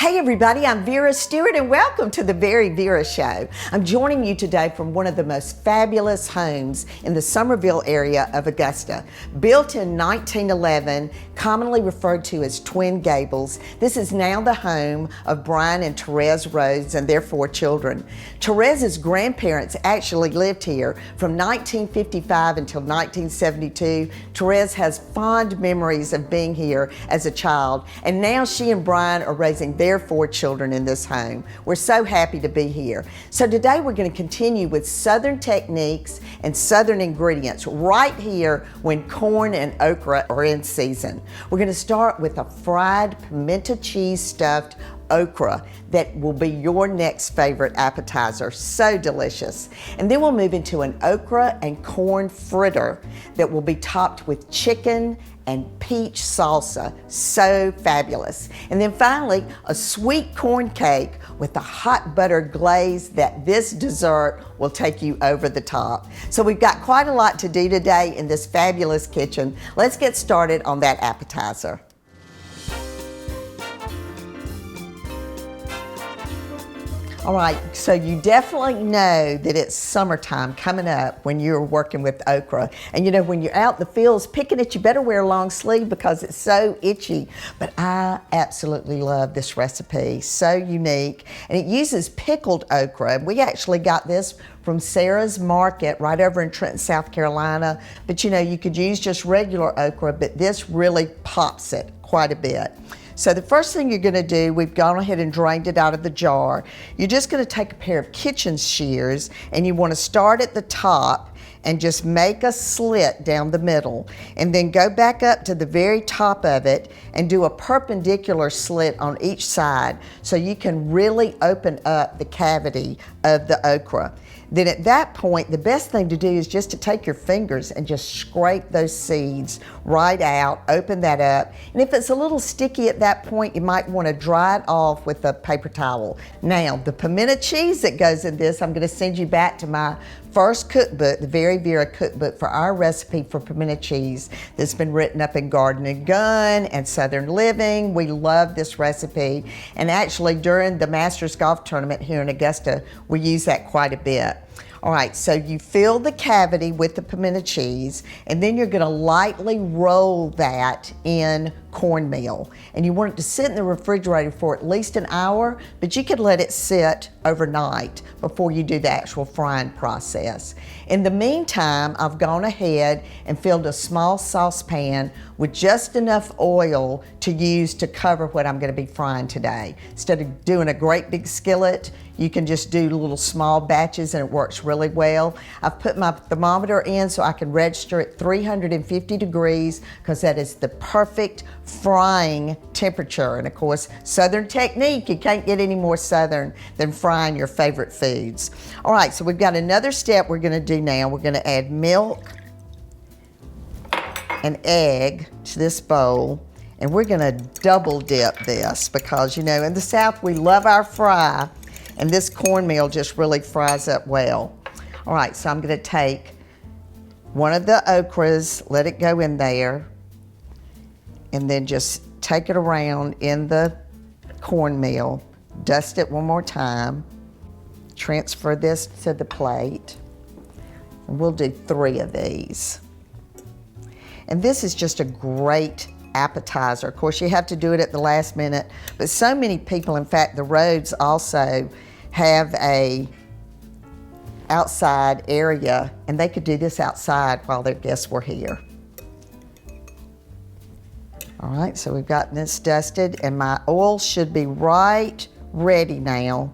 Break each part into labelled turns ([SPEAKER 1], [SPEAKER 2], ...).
[SPEAKER 1] Hey everybody, I'm Vera Stewart and welcome to the VeryVera Show. I'm joining you today from one of the most fabulous homes in the Somerville area of Augusta. Built in 1911, commonly referred to as Twin Gables, this is now the home of Brian and Therese Rhodes and their 4 children. Therese's grandparents actually lived here from 1955 until 1972. Therese has fond memories of being here as a child, and now she and Brian are raising their 4 children in this home. We're so happy to be here. So today we're going to continue with Southern techniques and Southern ingredients right here when corn and okra are in season. We're going to start with a fried pimento cheese stuffed okra that will be your next favorite appetizer. So delicious. And then we'll move into an okra and corn fritter that will be topped with chicken and peach salsa. So fabulous. And then finally, a sweet corn cake with a hot butter glaze that this dessert will take you over the top. So we've got quite a lot to do today in this fabulous kitchen. Let's get started on that appetizer. All right, so you definitely know that it's summertime coming up when you're working with okra. And you know, when you're out in the fields picking it, you better wear a long sleeve because it's so itchy. But I absolutely love this recipe, so unique. And it uses pickled okra. We actually got this from Sarah's Market right over in Trenton, South Carolina. But you know, you could use just regular okra, but this really pops it quite a bit. So the first thing you're going to do, we've gone ahead and drained it out of the jar. You're just going to take a pair of kitchen shears and you want to start at the top and just make a slit down the middle, and then go back up to the very top of it and do a perpendicular slit on each side so you can really open up the cavity of the okra. Then at that point, the best thing to do is just to take your fingers and just scrape those seeds right out, open that up. And if it's a little sticky at that point, you might want to dry it off with a paper towel. Now, the pimento cheese that goes in this, I'm going to send you back to my first cookbook, the VeryVera cookbook for our recipe for pimento cheese that's been written up in Garden and Gun and Southern Living. We love this recipe. And actually during the Masters Golf Tournament here in Augusta, we use that quite a bit. All right, so you fill the cavity with the pimento cheese, and then you're gonna lightly roll that in cornmeal. And you want it to sit in the refrigerator for at least an hour, but you could let it sit overnight before you do the actual frying process. In the meantime, I've gone ahead and filled a small saucepan with just enough oil to use to cover what I'm gonna be frying today. Instead of doing a great big skillet, you can just do little small batches and it works really well. I've put my thermometer in so I can register at 350 degrees because that is the perfect frying temperature. And of course, Southern technique, you can't get any more Southern than frying your favorite foods. All right, so we've got another step we're gonna do now. We're gonna add milk and egg to this bowl. And we're gonna double dip this because, you know, in the South, we love our fry. And this cornmeal just really fries up well. All right, so I'm gonna take one of the okras, let it go in there, and then just take it around in the cornmeal, dust it one more time, transfer this to the plate, and we'll do 3 of these. And this is just a great appetizer. Of course, you have to do it at the last minute, but so many people, in fact, the Rhodes also have a outside area, and they could do this outside while their guests were here. All right, so we've gotten this dusted, and my oil should be right ready now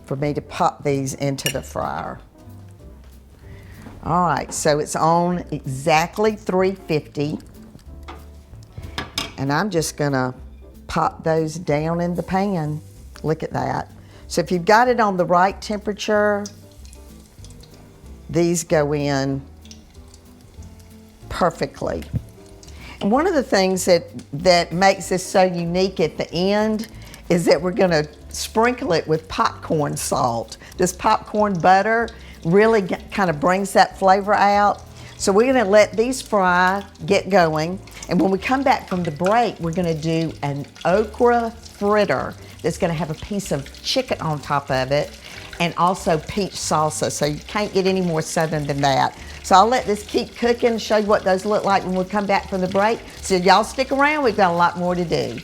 [SPEAKER 1] for me to pop these into the fryer. All right, so it's on exactly 350. And I'm just gonna pop those down in the pan. Look at that. So if you've got it on the right temperature, these go in perfectly. And one of the things that makes this so unique at the end is that we're gonna sprinkle it with popcorn salt. This popcorn butter really kind of brings that flavor out. So we're gonna let these fry, get going. And when we come back from the break, we're gonna do an okra fritter that's gonna have a piece of chicken on top of it and also peach salsa. So you can't get any more southern than that. So I'll let this keep cooking, show you what those look like when we come back from the break. So y'all stick around, we've got a lot more to do.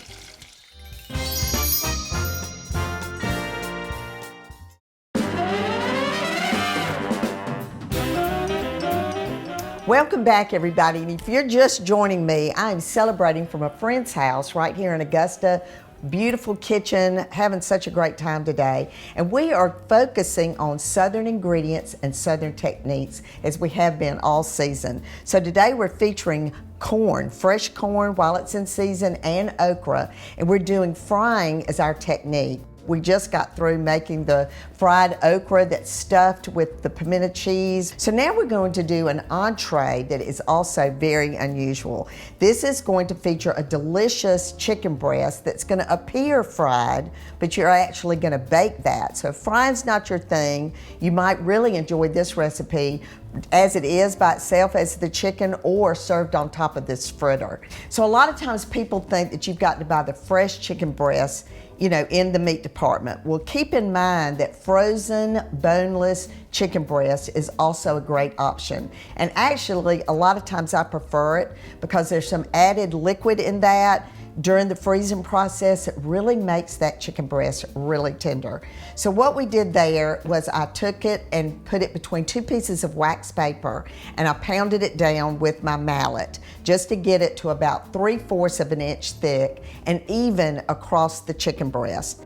[SPEAKER 1] Welcome back, everybody. And if you're just joining me, I'm celebrating from a friend's house right here in Augusta. Beautiful kitchen, having such a great time today. And we are focusing on Southern ingredients and Southern techniques as we have been all season. So today we're featuring corn, fresh corn while it's in season, and okra. And we're doing frying as our technique. We just got through making the fried okra that's stuffed with the pimento cheese. So now we're going to do an entree that is also very unusual. This is going to feature a delicious chicken breast that's going to appear fried, but you're actually going to bake that. So if frying's not your thing, you might really enjoy this recipe as it is by itself as the chicken or served on top of this fritter. So a lot of times people think that you've got to buy the fresh chicken breast, you know, in the meat department. Well, keep in mind that frozen, boneless chicken breast is also a great option. And actually, a lot of times I prefer it because there's some added liquid in that during the freezing process. It really makes that chicken breast really tender. So what we did there was I took it and put it between two pieces of wax paper, and I pounded it down with my mallet just to get it to about 3/4 of an inch thick and even across the chicken breast.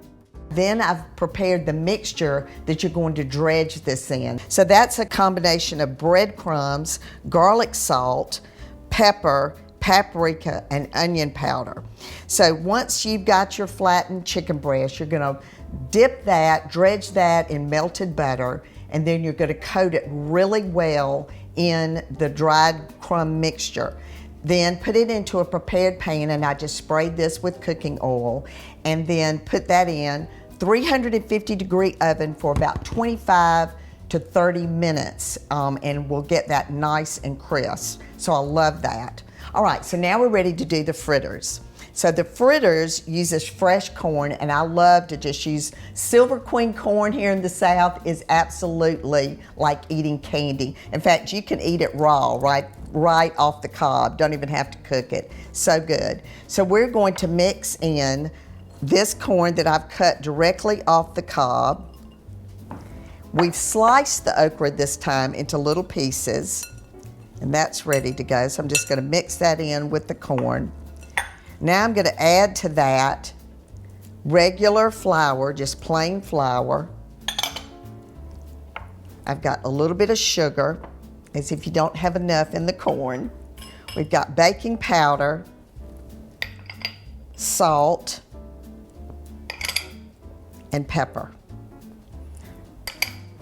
[SPEAKER 1] Then I've prepared the mixture that you're going to dredge this in. So that's a combination of breadcrumbs, garlic salt, pepper, paprika, and onion powder. So once you've got your flattened chicken breast, you're gonna dip that, dredge that in melted butter, and then you're gonna coat it really well in the dried crumb mixture. Then put it into a prepared pan, and I just sprayed this with cooking oil, and then put that in 350-degree oven for about 25 to 30 minutes, and we'll get that nice and crisp. So I love that. All right, so now we're ready to do the fritters. So the fritters uses fresh corn, and I love to just use Silver Queen corn here in the South. Is absolutely like eating candy. In fact, you can eat it raw, right off the cob. Don't even have to cook it. So good. So we're going to mix in this corn that I've cut directly off the cob. We've sliced the okra this time into little pieces, and that's ready to go. So I'm just gonna mix that in with the corn. Now I'm gonna add to that regular flour, just plain flour. I've got a little bit of sugar, as if you don't have enough in the corn. We've got baking powder, salt, and pepper.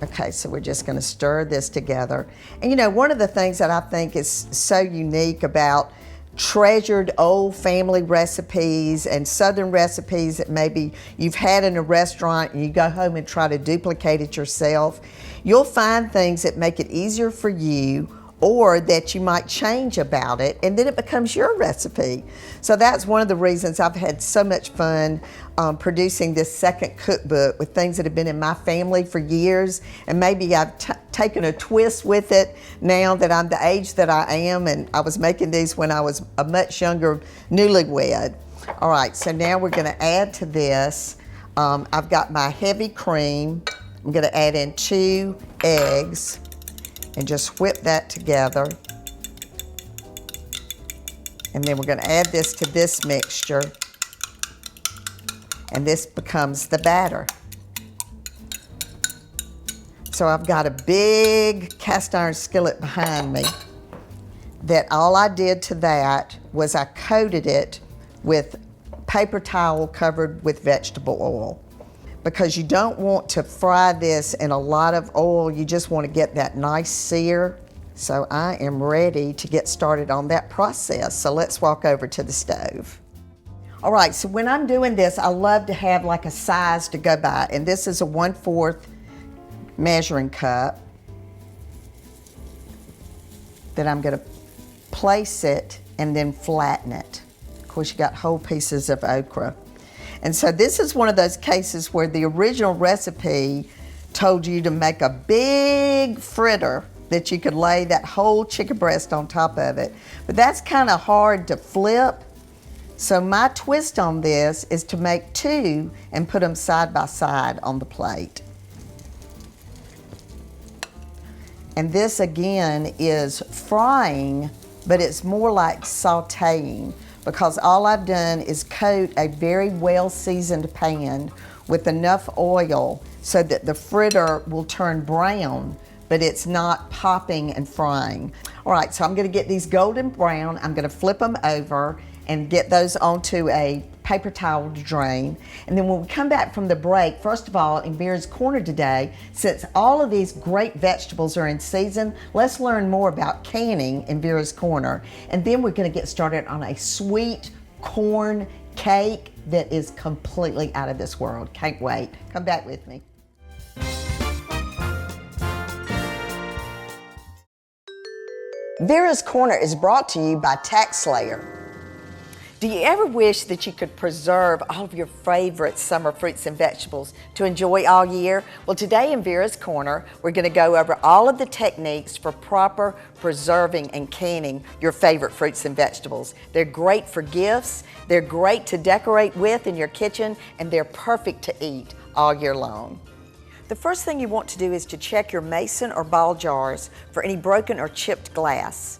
[SPEAKER 1] Okay, so we're just gonna stir this together. And you know, one of the things that I think is so unique about treasured old family recipes and Southern recipes that maybe you've had in a restaurant and you go home and try to duplicate it yourself, you'll find things that make it easier for you or that you might change about it, and then it becomes your recipe. So that's one of the reasons I've had so much fun producing this second cookbook with things that have been in my family for years, and maybe I've taken a twist with it now that I'm the age that I am, and I was making these when I was a much younger newlywed. All right, so now we're gonna add to this, I've got my heavy cream. I'm gonna add in 2 eggs, and just whip that together. And then we're gonna add this to this mixture, and this becomes the batter. So I've got a big cast iron skillet behind me that all I did to that was I coated it with paper towel covered with vegetable oil, because you don't want to fry this in a lot of oil. You just want to get that nice sear. So I am ready to get started on that process. So let's walk over to the stove. All right, so when I'm doing this, I love to have like a size to go by. And this is a 1/4 measuring cup that I'm gonna place it and then flatten it. Of course, you got whole pieces of okra. And so this is one of those cases where the original recipe told you to make a big fritter that you could lay that whole chicken breast on top of it. But that's kind of hard to flip. So my twist on this is to make two and put them side by side on the plate. And this again is frying, but it's more like sauteing, because all I've done is coat a very well seasoned pan with enough oil so that the fritter will turn brown, but it's not popping and frying. All right, so I'm gonna get these golden brown. I'm gonna flip them over and get those onto a paper towel to drain. And then when we come back from the break, first of all, in Vera's Corner today, since all of these great vegetables are in season, let's learn more about canning in Vera's Corner. And then we're gonna get started on a sweet corn cake that is completely out of this world. Can't wait. Come back with me. Vera's Corner is brought to you by TaxSlayer. Do you ever wish that you could preserve all of your favorite summer fruits and vegetables to enjoy all year? Well, today in Vera's Corner, we're going to go over all of the techniques for proper preserving and canning your favorite fruits and vegetables. They're great for gifts, they're great to decorate with in your kitchen, and they're perfect to eat all year long. The first thing you want to do is to check your mason or ball jars for any broken or chipped glass.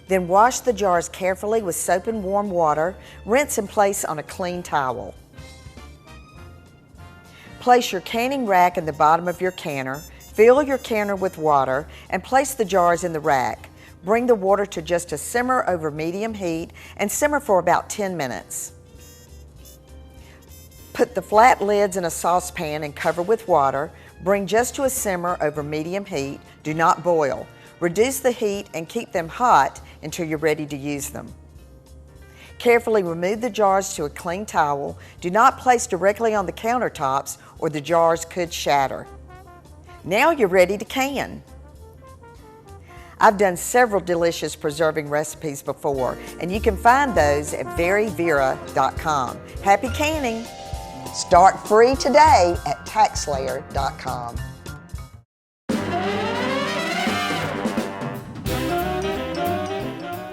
[SPEAKER 1] Then wash the jars carefully with soap and warm water. Rinse and place on a clean towel. Place your canning rack in the bottom of your canner. Fill your canner with water and place the jars in the rack. Bring the water to just a simmer over medium heat and simmer for about 10 minutes. Put the flat lids in a saucepan and cover with water. Bring just to a simmer over medium heat. Do not boil. Reduce the heat and keep them hot until you're ready to use them. Carefully remove the jars to a clean towel. Do not place directly on the countertops or the jars could shatter. Now you're ready to can. I've done several delicious preserving recipes before, and you can find those at VeryVera.com. Happy canning! Start free today at TaxSlayer.com.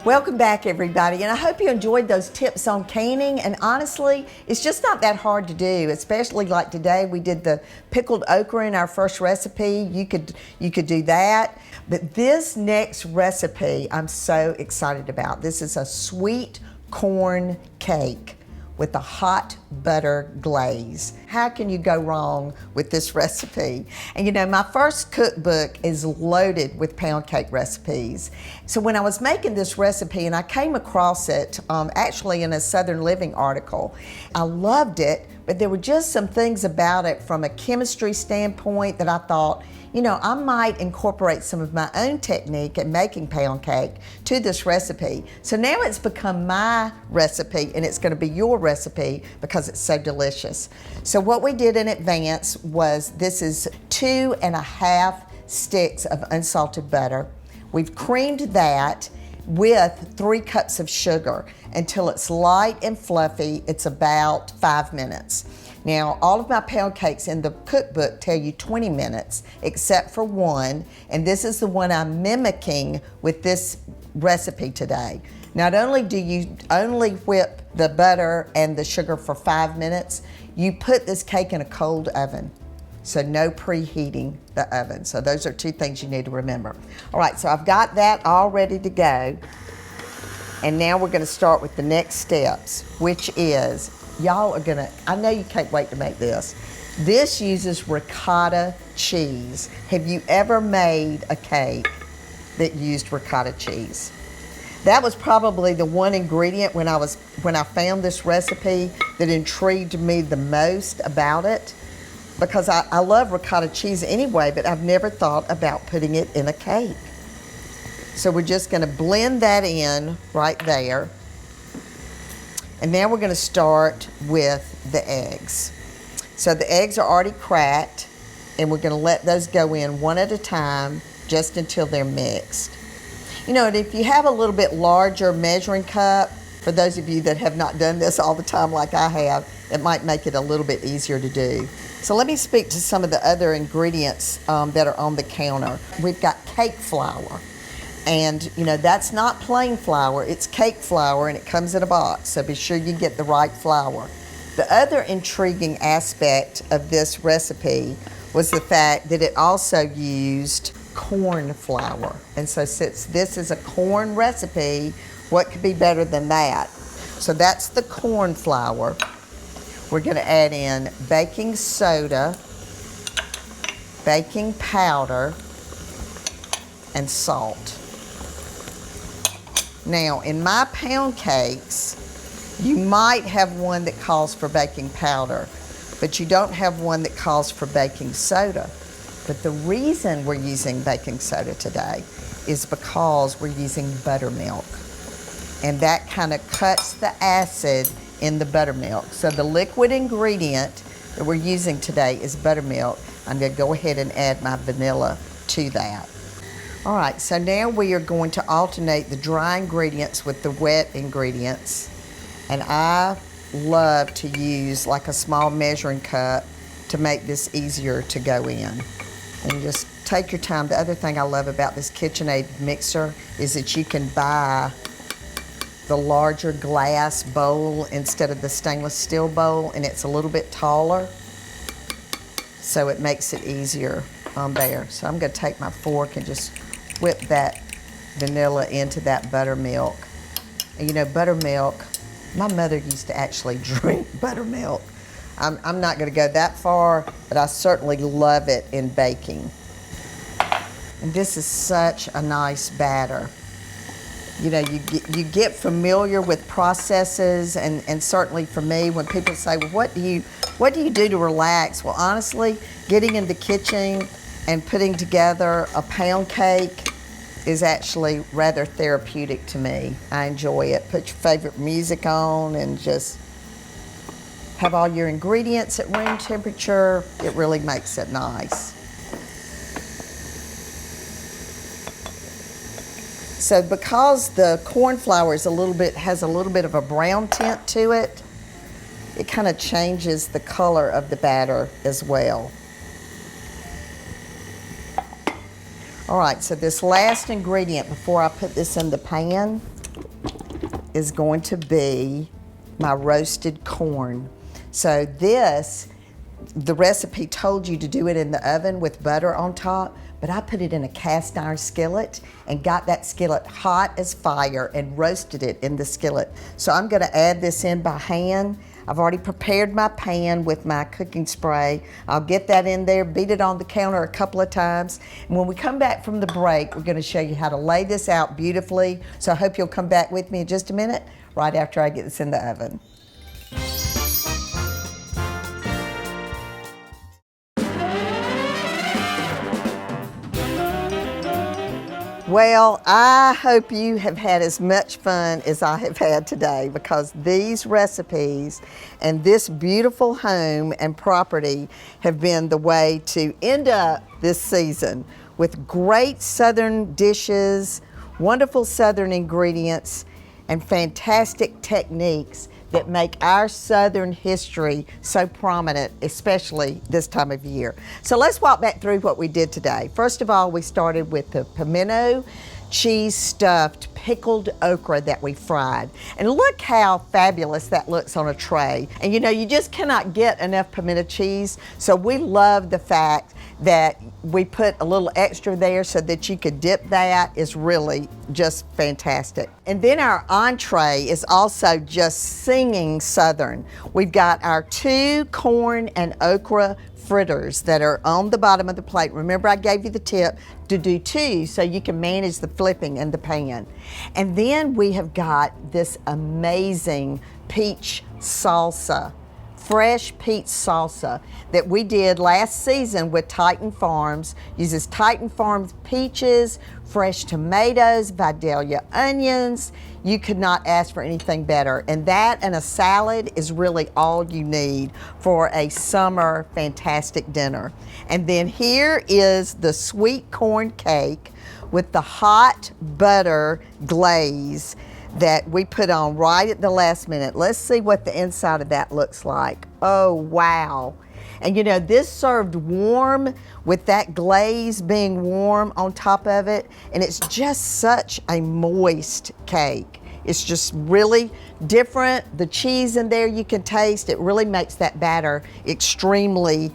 [SPEAKER 1] Welcome back, everybody, and I hope you enjoyed those tips on canning. And honestly, it's just not that hard to do, especially like today. We did the pickled okra in our first recipe. You could do that. But this next recipe I'm so excited about. This is a sweet corn cake with a hot butter glaze. How can you go wrong with this recipe? And you know, my first cookbook is loaded with pound cake recipes. So when I was making this recipe, and I came across it actually in a Southern Living article, I loved it, but there were just some things about it from a chemistry standpoint that I thought, you know, I might incorporate some of my own technique at making pound cake to this recipe. So now it's become my recipe, and it's going to be your recipe because it's so delicious. So what we did in advance was, this is 2.5 sticks of unsalted butter. We've creamed that with 3 cups of sugar until it's light and fluffy. It's about 5 minutes. Now, all of my pound cakes in the cookbook tell you 20 minutes, except for one, and this is the one I'm mimicking with this recipe today. Not only do you only whip the butter and the sugar for 5 minutes, you put this cake in a cold oven. So no preheating the oven. So those are 2 things you need to remember. All right, so I've got that all ready to go. And now we're gonna start with the next steps, which is, y'all are gonna, I know you can't wait to make this. This uses ricotta cheese. Have you ever made a cake that used ricotta cheese? That was probably the one ingredient when I found this recipe that intrigued me the most about it, because I love ricotta cheese anyway, but I've never thought about putting it in a cake. So we're just gonna blend that in right there. And now we're gonna start with the eggs. So the eggs are already cracked, and we're gonna let those go in one at a time just until they're mixed. You know, and if you have a little bit larger measuring cup, for those of you that have not done this all the time like I have, it might make it a little bit easier to do. So let me speak to some of the other ingredients that are on the counter. We've got cake flour. And you know, that's not plain flour, it's cake flour, and it comes in a box, so be sure you get the right flour. The other intriguing aspect of this recipe was the fact that it also used corn flour. And so since this is a corn recipe, what could be better than that? So that's the corn flour. We're gonna add in baking soda, baking powder, and salt. Now, in my pound cakes, you might have one that calls for baking powder, but you don't have one that calls for baking soda. But the reason we're using baking soda today is because we're using buttermilk. And that kind of cuts the acid in the buttermilk. So the liquid ingredient that we're using today is buttermilk. I'm going to go ahead and add my vanilla to that. All right, so now we are going to alternate the dry ingredients with the wet ingredients. And I love to use like a small measuring cup to make this easier to go in. And just take your time. The other thing I love about this KitchenAid mixer is that you can buy the larger glass bowl instead of the stainless steel bowl, and it's a little bit taller, so it makes it easier there. So I'm going to take my fork and just whip that vanilla into that buttermilk. And you know, buttermilk, my mother used to actually drink buttermilk. I'm not going to go that far, but I certainly love it in baking. And this is such a nice batter. You know, you get familiar with processes, and certainly for me, when people say, well, what do you do to relax? Well, honestly, getting in the kitchen and putting together a pound cake is actually rather therapeutic to me. I enjoy it. Put your favorite music on and just have all your ingredients at room temperature. It really makes it nice. So because the corn flour is has a little bit of a brown tint to it, it kind of changes the color of the batter as well. All right, so this last ingredient before I put this in the pan is going to be my roasted corn. So this, the recipe told you to do it in the oven with butter on top, but I put it in a cast iron skillet and got that skillet hot as fire and roasted it in the skillet. So I'm gonna add this in by hand. I've already prepared my pan with my cooking spray. I'll get that in there, beat it on the counter a couple of times. And when we come back from the break, we're gonna show you how to lay this out beautifully. So I hope you'll come back with me in just a minute, right after I get this in the oven. Well, I hope you have had as much fun as I have had today, because these recipes and this beautiful home and property have been the way to end up this season with great Southern dishes, wonderful Southern ingredients, and fantastic techniques that make our Southern history so prominent, especially this time of year. So let's walk back through what we did today. First of all, we started with the pimento cheese stuffed pickled okra that we fried. And look how fabulous that looks on a tray. And you know, you just cannot get enough pimento cheese, so we love the fact that we put a little extra there so that you could dip that. Is really just fantastic. And then our entree is also just singing Southern. We've got our 2 corn and okra fritters that are on the bottom of the plate. Remember, I gave you the tip to do 2 so you can manage the flipping in the pan. And then we have got this amazing peach salsa, fresh peach salsa that we did last season with Titan Farms. Uses Titan Farms peaches, fresh tomatoes, Vidalia onions. You could not ask for anything better. And that and a salad is really all you need for a summer fantastic dinner. And then here is the sweet corn cake with the hot butter glaze that we put on right at the last minute. Let's see what the inside of that looks like. Oh, wow. And you know, this served warm with that glaze being warm on top of it, and it's just such a moist cake. It's just really different. The cheese in there you can taste. It really makes that batter extremely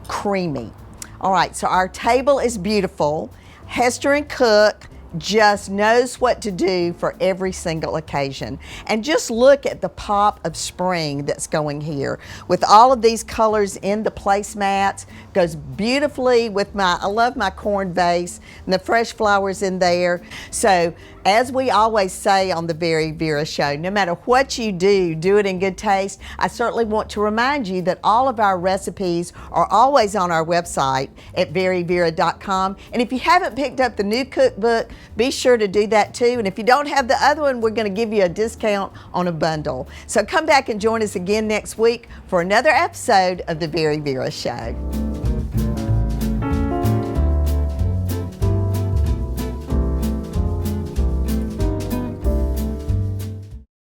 [SPEAKER 1] creamy. All right, so our table is beautiful. Hester and Cook just knows what to do for every single occasion. And just look at the pop of spring that's going here. With all of these colors in the placemats, goes beautifully with I love my corn vase and the fresh flowers in there. So as we always say on the VeryVera show, no matter what you do, do it in good taste. I certainly want to remind you that all of our recipes are always on our website at VeryVera.com. And if you haven't picked up the new cookbook, be sure to do that too. And if you don't have the other one, we're going to give you a discount on a bundle. So come back and join us again next week for another episode of the VeryVera show.